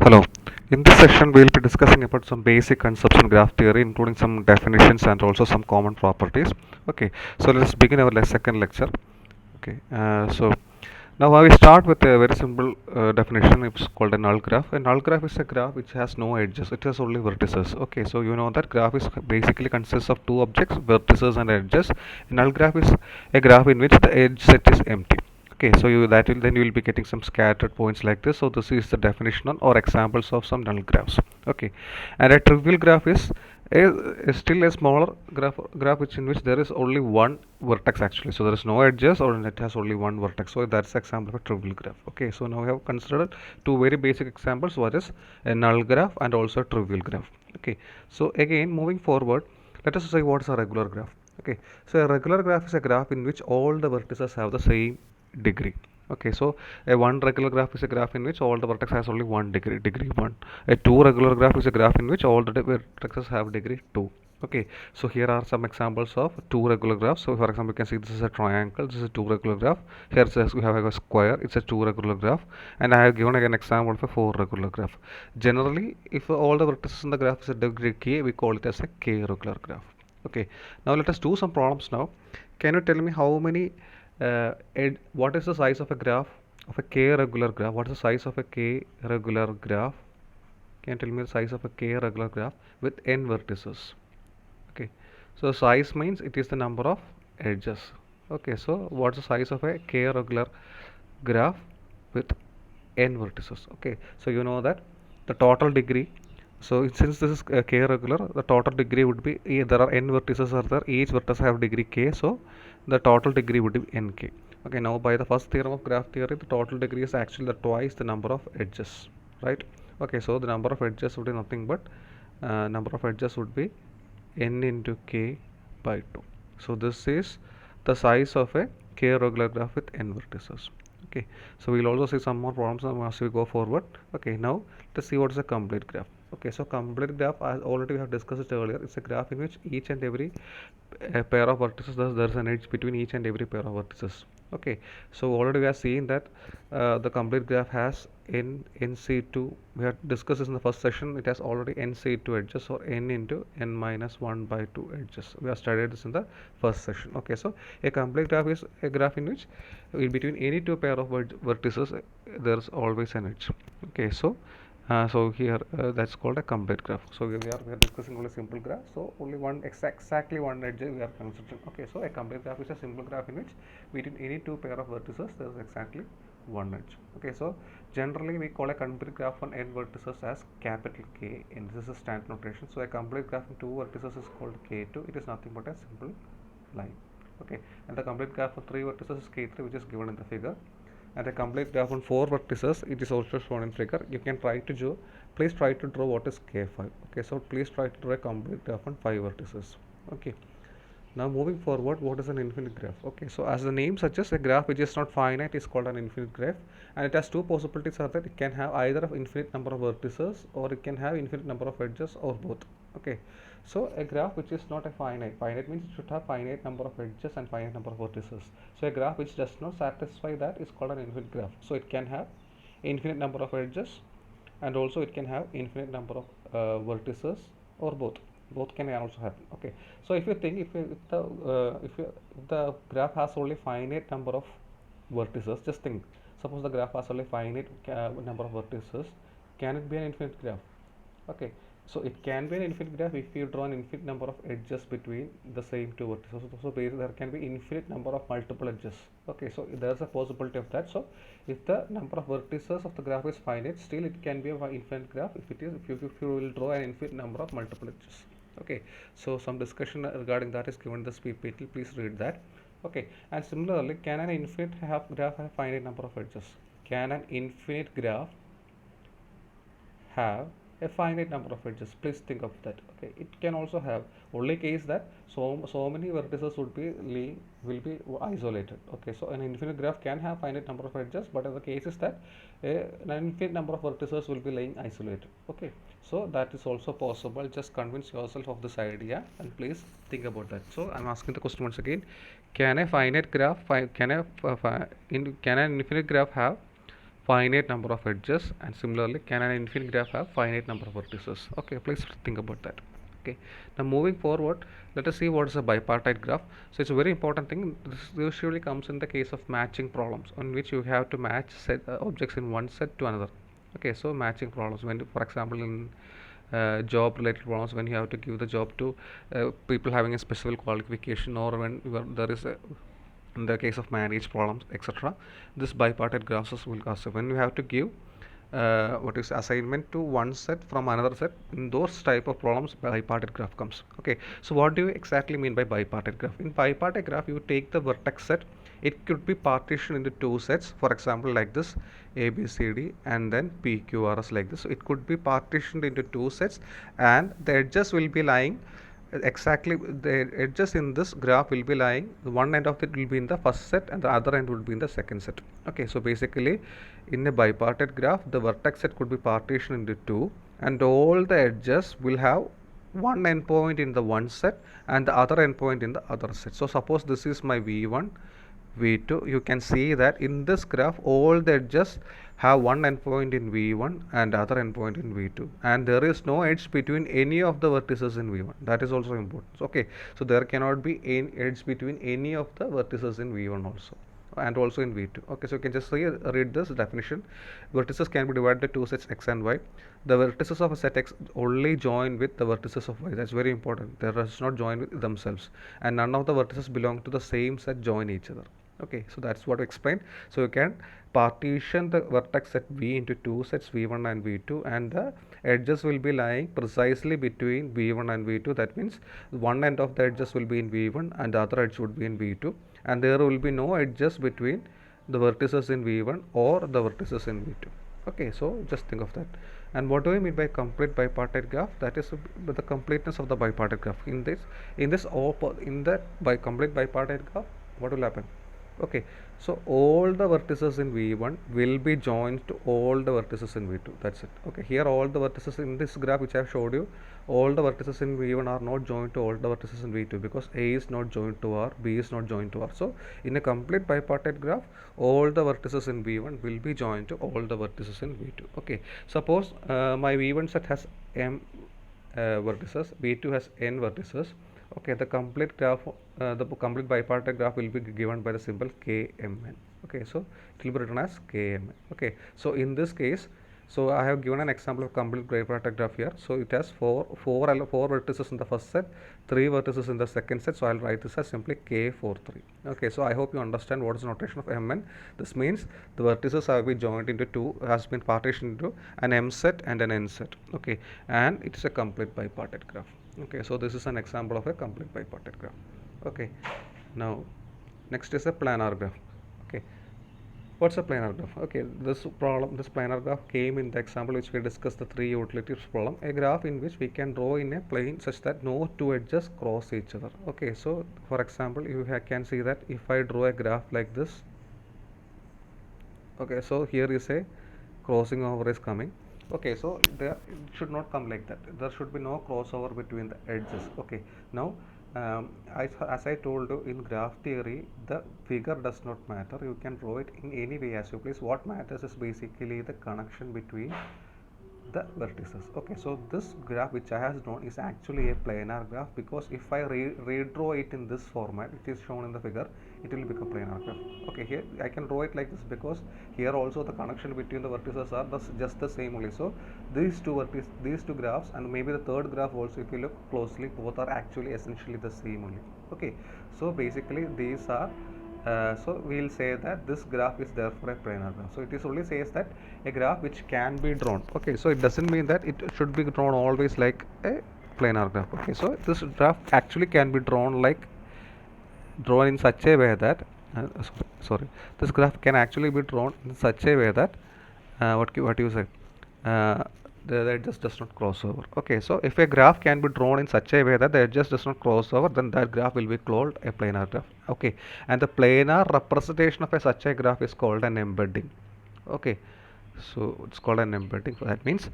Hello. In this session, we will be discussing about some basic concepts in graph theory, including some definitions and also some common properties. Okay, so let's begin our second lecture. Okay, so now I will start with a very simple definition. It's called a null graph. A null graph is a graph which has no edges. It has only vertices. Okay, so you know that graph is basically consists of two objects, vertices and edges. A null graph is a graph in which the edge set is empty. Okay, so you that will then you will be getting some scattered points like this. So this is the definition or examples of some null graphs. Okay, and a trivial graph is still a smaller graph which in which there is only one vertex actually. So there is no edges or it has only one vertex. So that's the example of a trivial graph. Okay, so now we have considered two very basic examples. What is a null graph and also a trivial graph. Okay, so again moving forward, let us say what is a regular graph. Okay, so a regular graph is a graph in which all the vertices have the same degree. Okay, so a one regular graph is a graph in which all the vertex has only one degree, degree 1. A two regular graph is a graph in which all the vertices have degree 2. Okay, so here are some examples of two regular graphs. So for example, you can see this is a triangle, this is a two regular graph. Here it says we have a square, it's a two regular graph, and I have given an example of a four regular graph. Generally, if all the vertices in the graph is a degree k, we call it as a k regular graph. Okay, now let us do some problems now. Can you tell me how many what is the size of a graph of a k regular graph? What is the size of a k regular graph? Can you tell me the size of a k regular graph with n vertices? Okay, so size means it is the number of edges. Okay, so what's the size of a k regular graph with n vertices? Okay, so you know that the total degree. So since this is k regular, the total degree would be there are n vertices are there. Each vertex have degree k, so the total degree would be nk. Okay, now by the first theorem of graph theory, the total degree is actually the twice the number of edges, right? Okay, so the number of edges would be nothing but number of edges would be n into k by 2. So this is the size of a k regular graph with n vertices. Okay, so we'll also see some more problems as we go forward. Okay, now let's see what is a complete graph. Okay, so complete graph, as already we have discussed it earlier, it's a graph in which each and every pair of vertices, thus there is an edge between each and every pair of vertices. Okay, so already we have seen that the complete graph has nc2. We have discussed this in the first session. It has already nc2 edges, or n into n minus 1 by 2 edges. We have studied this in the first session. Okay, so a complete graph is a graph in which in between any two pair of vertices there is always an edge. Okay, so here that's called a complete graph. So we are discussing only simple graph. So only one exactly one edge we are considering. Okay, so a complete graph is a simple graph in which between any two pair of vertices there is exactly one edge. Okay, so generally we call a complete graph on n vertices as capital K, and this is a standard notation. So a complete graph in two vertices is called K2. It is nothing but a simple line. Okay, and the complete graph of three vertices is K3, which is given in the figure, and a complete graph on four vertices, it is also shown in figure. You can try to draw, please try to draw what is k5. Okay, so please try to draw a complete graph on five vertices. Okay, now moving forward, what is an infinite graph? Okay, so as the name suggests, a graph which is not finite is called an infinite graph, and it has two possibilities are that it can have either of infinite number of vertices or it can have infinite number of edges or both. Okay, so a graph which is not a finite means it should have finite number of edges and finite number of vertices. So a graph which does not satisfy that is called an infinite graph. So it can have infinite number of edges and also it can have infinite number of vertices or both can also happen. Okay, so if you think if the graph has only finite number of vertices, just think, suppose the graph has only finite number of vertices, can it be an infinite graph? Okay, so it can be an infinite graph if you draw an infinite number of edges between the same two vertices. So basically there can be infinite number of multiple edges. Okay, so there's a possibility of that. So if the number of vertices of the graph is finite, still it can be an infinite graph if it is if you will draw an infinite number of multiple edges. Okay, so some discussion regarding that is given in this PPT. Please read that. Okay, and similarly, can an infinite graph have finite number of edges? Can an infinite graph have a finite number of edges? Please think of that. Okay, it can also have, only case that so many vertices will be isolated. Okay, so an infinite graph can have finite number of edges, but the case is that an infinite number of vertices will be lying isolated. Okay, so that is also possible. Just convince yourself of this idea and please think about that. So I'm asking the question once again: can a finite graph can an infinite graph have finite number of edges, and similarly can an infinite graph have finite number of vertices? Okay, please think about that. Okay, now moving forward, let us see what is a bipartite graph. So it's a very important thing. This usually comes in the case of matching problems, on which you have to match set objects in one set to another. Okay, so matching problems, when for example in job related problems, when you have to give the job to people having a special qualification, or when there is a, in the case of marriage problems, etc., this bipartite graphs will cause. When you have to give what is assignment to one set from another set, in those type of problems bipartite graph comes. Okay, so what do you exactly mean by bipartite graph? In bipartite graph, you take the vertex set, it could be partitioned into two sets, for example like this, a b c d, and then p q r s, like this. So it could be partitioned into two sets, and the edges will be lying exactly, the edges in this graph will be lying, the one end of it will be in the first set and the other end would be in the second set. Okay, so basically in a bipartite graph, the vertex set could be partitioned into two, and all the edges will have one endpoint in the one set and the other endpoint in the other set. So suppose this is my v1, v2, you can see that in this graph all the edges have one endpoint in v1 and other endpoint in v2, and there is no edge between any of the vertices in v1. That is also important. Okay, so there cannot be any edge between any of the vertices in v1 also, and also in v2. Okay, so you can just read this definition. Vertices can be divided into two sets x and y. The vertices of a set x only join with the vertices of y. That's very important. They does not join with themselves, and none of the vertices belong to the same set join each other. Okay, so that's what I explained. So you can partition the vertex set v into two sets, v1 and v2, and the edges will be lying precisely between v1 and v2. That means one end of the edges will be in v1 and the other edge would be in v2, and there will be no edges between the vertices in v1 or the vertices in v2. Okay, so just think of that. And what do I mean by complete bipartite graph? That is the completeness of the bipartite graph. In that by complete bipartite graph, what will happen? Okay, so all the vertices in v1 will be joined to all the vertices in v2. That's it. Okay, here all the vertices in this graph which I have showed you, all the vertices in v1 are not joined to all the vertices in v2, because a is not joined to r, b is not joined to r. So in a complete bipartite graph, all the vertices in v1 will be joined to all the vertices in v2. Okay, suppose my v1 set has m vertices, v2 has n vertices. Okay, the complete graph, the complete bipartite graph will be given by the symbol kmn. Okay, so it will be written as kmn. Okay, so in this case, so I have given an example of complete bipartite graph here. So it has four vertices in the first set, 3 vertices in the second set. So I'll write this as simply k43. Okay, so I hope you understand what is the notation of mn. This means the vertices have been joined into two, has been partitioned into an m set and an n set. Okay, and it is a complete bipartite graph. Okay, so this is an example of a complete bipartite graph. Okay, now next is a planar graph. Okay, what's a planar graph? Okay, this planar graph came in the example which we discussed, the three utilities problem. A graph in which we can draw in a plane such that no two edges cross each other. Okay, so for example, you can see that if I draw a graph like this. Okay, so here is a crossing over is coming. Okay, so there it should not come like that. There should be no crossover between the edges. Okay, now as I told you, in graph theory, the figure does not matter. You can draw it in any way as you please. What matters is basically the connection between the vertices. Okay, so this graph which I have drawn is actually a planar graph, because if I redraw it in this format, it is shown in the figure, it will become planar graph. Okay, here I can draw it like this because here also the connection between the vertices are just the same only. So these two graphs, and maybe the third graph also, if you look closely, both are actually essentially the same only. Okay, so basically these are so we'll say that this graph is therefore a planar graph. So it is only says that a graph which can be drawn. Okay, so it doesn't mean that it should be drawn always like a planar graph. Okay, so this graph actually can be drawn in such a way that this graph can actually be drawn in such a way that what you say, the edges does not cross over. Okay, so if a graph can be drawn in such a way that the edges does not cross over, then that graph will be called a planar graph. Okay, and the planar representation of such a graph is called an embedding. Okay, so it's called an embedding. So that means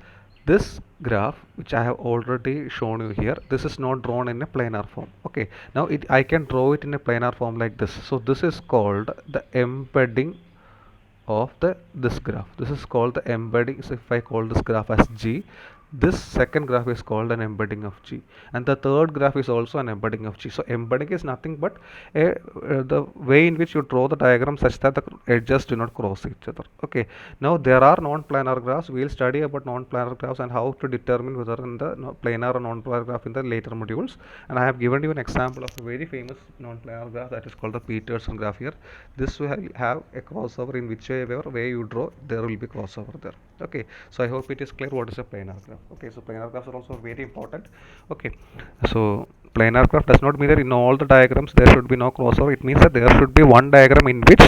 this graph which I have already shown you here, this is not drawn in a planar form. Okay, now I can draw it in a planar form like this. So this is called the embedding of the this graph. This is called the embedding. So if I call this graph as G, this second graph is called an embedding of G, and the third graph is also an embedding of G. So embedding is nothing but the way in which you draw the diagram such that the edges do not cross each other. Okay, now there are non-planar graphs. We will study about non-planar graphs and how to determine whether in the planar or non-planar graph in the later modules, and I have given you an example of a very famous non-planar graph that is called the Peterson graph here. This will have a crossover in whichever way you draw, there will be crossover there. Okay, so I hope it is clear what is a planar graph. Okay, so planar graphs are also very important. Okay, so planar graph does not mean that in all the diagrams there should be no crossover. It means that there should be one diagram in which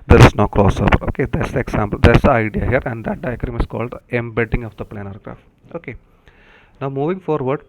there is no crossover. Okay, that's the example, that's the idea here, and that diagram is called the embedding of the planar graph. Okay, now moving forward,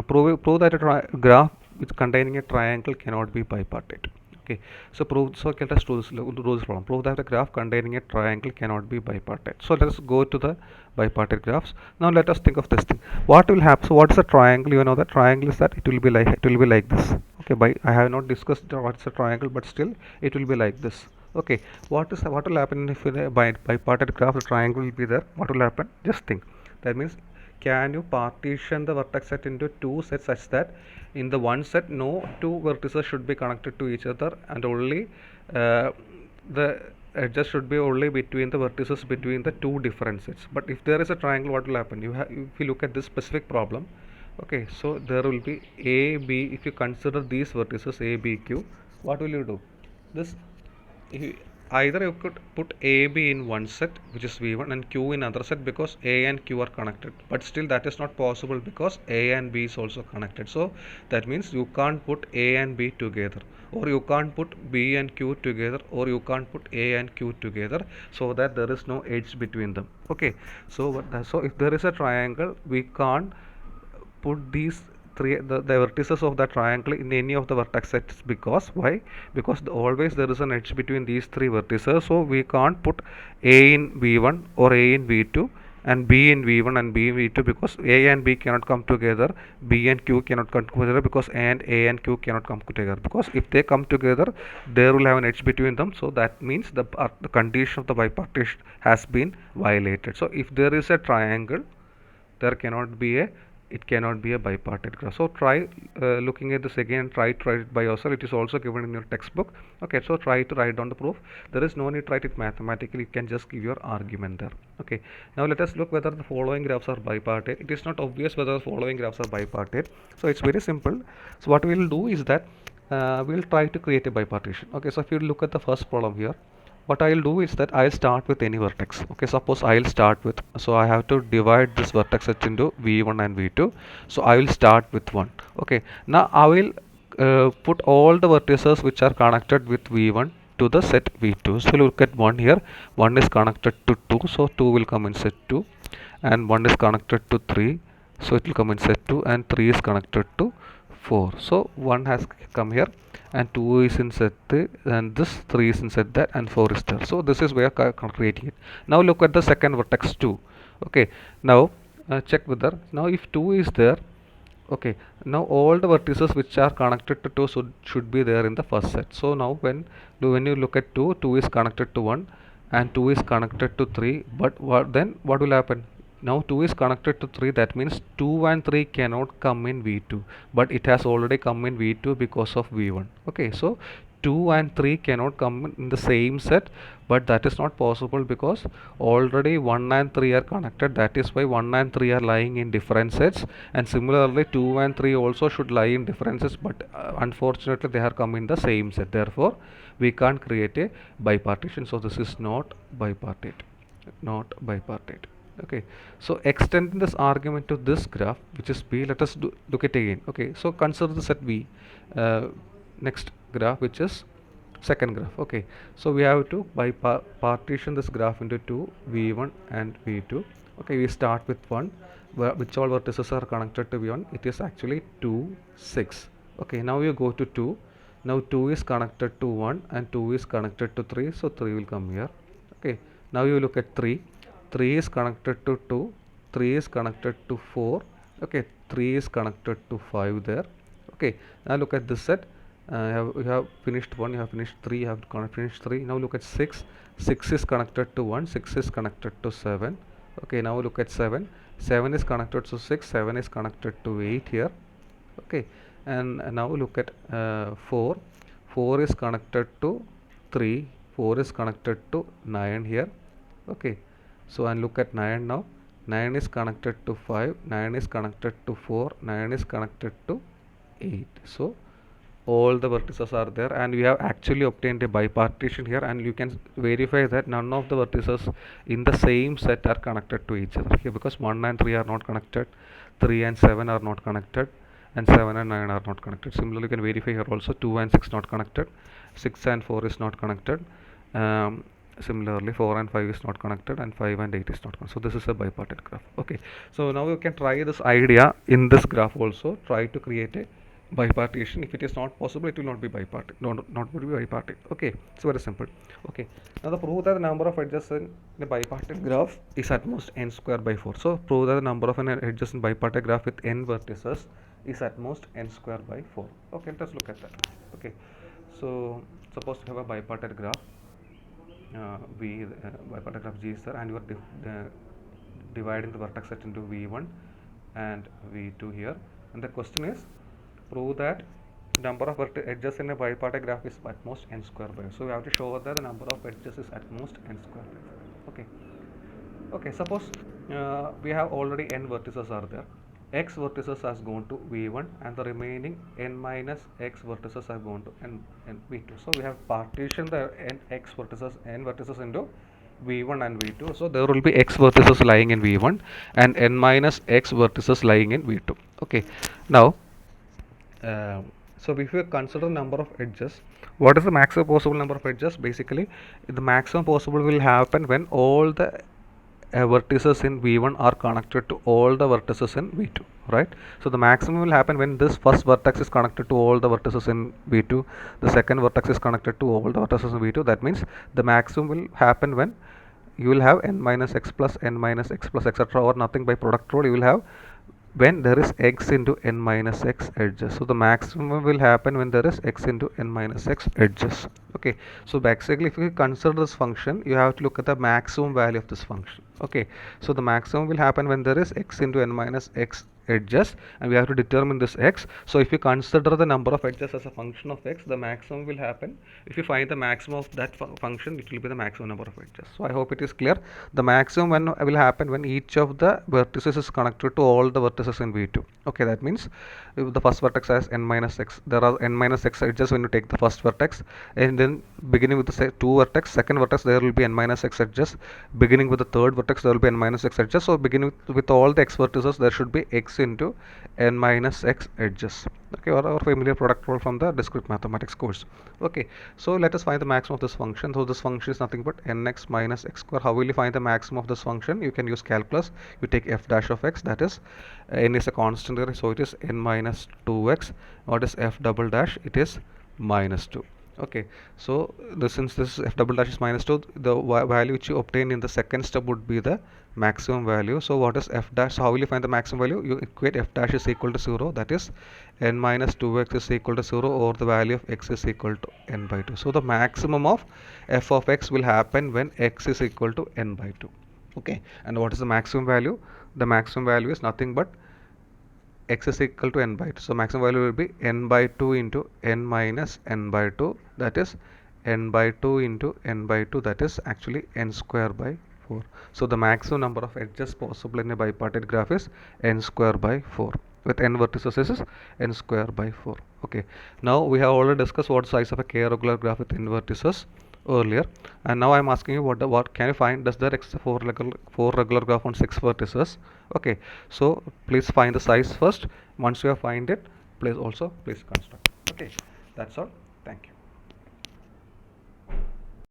prove that a graph which containing a triangle cannot be bipartite. Okay, so let us do this problem. Prove that a graph containing a triangle cannot be bipartite. So let us go to the bipartite graphs. Now let us think of this thing. What will happen? So what is a triangle? You know the triangle is that it will be like this. Okay, I have not discussed what is a triangle, but still it will be like this. Okay, what will happen if in a bipartite graph the triangle will be there? What will happen? Just think. That means, can you partition the vertex set into two sets such that in the one set no two vertices should be connected to each other, and only the edges should be only between the vertices between the two different sets. But if there is a triangle, what will happen? If you look at this specific problem, okay, so there will be a b. If you consider these vertices a b q, what will you do? This, either you could put a b in one set which is v1 and q in another set, because a and q are connected, but still that is not possible because a and b is also connected. So that means you can't put a and b together, or you can't put b and q together, or you can't put a and q together, so that there is no edge between them. Okay, so if there is a triangle, we can't put these the vertices of the triangle in any of the vertex sets. Because why? Because always there is an edge between these three vertices, so we can't put a in v1 or a in v2 and b in v1 and b in v2, because a and b cannot come together, b and q cannot come together, because a and q cannot come together, because if they come together there will have an edge between them. So that means the condition of the bipartition has been violated. So if there is a triangle, there cannot be a it cannot be a bipartite graph. So try looking at this again, try it by yourself. It is also given in your textbook. Okay, so try to write down the proof. There is no need to write it mathematically, you can just give your argument there. Okay, now let us look whether the following graphs are bipartite. It is not obvious whether the following graphs are bipartite, so it's very simple. So what we will do is that we will try to create a bipartition. Okay, so if you look at the first problem here, what I'll do is that I'll start with any vertex. Okay, suppose I'll start with, so I have to divide this vertex set into v1 and v2. So I will start with 1. Okay, now I will put all the vertices which are connected with v1 to the set v2. So look at 1 here. 1 is connected to 2, so 2 will come in set 2, and 1 is connected to 3, so it will come in set 2, and 3 is connected to 4. So 1 has come here, and 2 is in set 3, and this 3 is in set that, and 4 is there. So this is where creating it. Now look at the second vertex 2. Okay, now check whether, now if 2 is there, okay, now all the vertices which are connected to 2 should be there in the first set. So now when you look at 2, 2 is connected to 1 and 2 is connected to 3, but what will happen? Now 2 is connected to 3, that means 2 and 3 cannot come in v2, but it has already come in v2 because of v1. Okay, so 2 and 3 cannot come in the same set, but that is not possible because already 1 and 3 are connected. That is why 1 and 3 are lying in different sets, and similarly 2 and 3 also should lie in different sets, but unfortunately they are come in the same set. Therefore we can't create a bipartition. So this is not bipartite, not bipartite. Okay, so extending this argument to this graph, which is b, let us look at again. Okay, so consider the set v, next graph, which is second graph. Okay, so we have to partition this graph into two, v1 and v2. Okay, we start with 1, which all vertices are connected to v1. It is actually 2, 6. Okay, now you go to 2. Now 2 is connected to 1 and 2 is connected to 3, so 3 will come here. Okay, now you look at 3. 3 is connected to 2, 3 is connected to 4. Okay, 3 is connected to 5 there. Okay, now look at this set. You have finished 1, you have finished 3, you have finished 3. Now look at 6. 6 is connected to 1, 6 is connected to 7. Okay, now look at 7. 7 is connected to 6, 7 is connected to 8 here. Okay, and now look at 4. 4 is connected to 3, 4 is connected to 9 here. Okay, so and look at 9 now. 9 is connected to 5, 9 is connected to 4, 9 is connected to 8. So all the vertices are there, and we have actually obtained a bipartition here, and you can verify that none of the vertices in the same set are connected to each other here, because 1 and 3 are not connected, 3 and 7 are not connected, and 7 and 9 are not connected. Similarly, you can verify here also 2 and 6 not connected, 6 and 4 is not connected. Similarly, 4 and 5 is not connected, and 5 and 8 is not connected. So this is a bipartite graph. Okay, so now you can try this idea in this graph also. Try to create a bipartition. If it is not possible, it will not be bipartite. Not will be bipartite. Okay, it's very simple. Okay, now the prove that the number of edges in a bipartite graph is at most n square by 4. So prove that the number of edges in bipartite graph with n vertices is at most n square by 4. Okay, let's look at that. Okay, so suppose you have a bipartite graph. Bipartite graph G is there, and you are dividing the vertex set into V1 and V2 here, and the question is prove that number of edges in a bipartite graph is at most n square by 4. So we have to show that the number of edges is at most n square by 4. Okay, okay, suppose we have already n vertices are there. X vertices has gone to V1, and the remaining n minus x vertices have gone to n V2. So we have partitioned the n vertices into V1 and V2. So there will be x vertices lying in V1 and n minus x vertices lying in V2. Okay, now so if you consider number of edges, what is the maximum possible number of edges? Basically, the maximum possible will happen when all the vertices in V1 are connected to all the vertices in V2, right? So the maximum will happen when this first vertex is connected to all the vertices in V2, the second vertex is connected to all the vertices in V2. That means the maximum will happen when you will have n minus x plus n minus x plus etc., or nothing by product rule. You will have when there is x into n minus x edges. So the maximum will happen when there is x into n minus x edges. Okay, so basically if you consider this function, you have to look at the maximum value of this function. Okay, so the maximum will happen when there is x into n minus x edges, and we have to determine this x. So if you consider the number of edges as a function of x, the maximum will happen. If you find the maximum of that function, it will be the maximum number of edges. So I hope it is clear. The maximum when will happen when each of the vertices is connected to all the vertices in V2. Okay, that means if the first vertex has n minus x, there are n minus x edges when you take the first vertex, and then beginning with the second vertex there will be n minus x edges, beginning with the third vertex there will be n minus x edges. So beginning with all the x vertices there should be x into n minus x edges. Okay, or our familiar product rule from the discrete mathematics course. Okay, so let us find the maximum of this function. So this function is nothing but nx minus x square. How will you find the maximum of this function? You can use calculus. You take f dash of x, that is n is a constant here, so it is n minus 2x. What is f double dash? It is minus 2. Okay, so since this f double dash is minus 2, the value which you obtain in the second step would be the maximum value. So what is f dash? So how will you find the maximum value? You equate f dash is equal to 0, that is n minus 2x is equal to 0, or the value of x is equal to n by 2. So the maximum of f of x will happen when x is equal to n by 2. Okay, and what is the maximum value? The maximum value is nothing but x is equal to n by 2. So maximum value will be n by 2 into n minus n by 2, that is n by 2 into n by 2, that is actually n square by 4. So the maximum number of edges possible in a bipartite graph is n square by 4. With n vertices is n square by 4. Okay, now we have already discussed what size of a k-regular graph with n vertices earlier, and now I am asking you what can you find, does there exist four regular graph on 6 vertices? Okay, so please find the size first. Once you have find it, please construct. Okay, that's all. Thank you.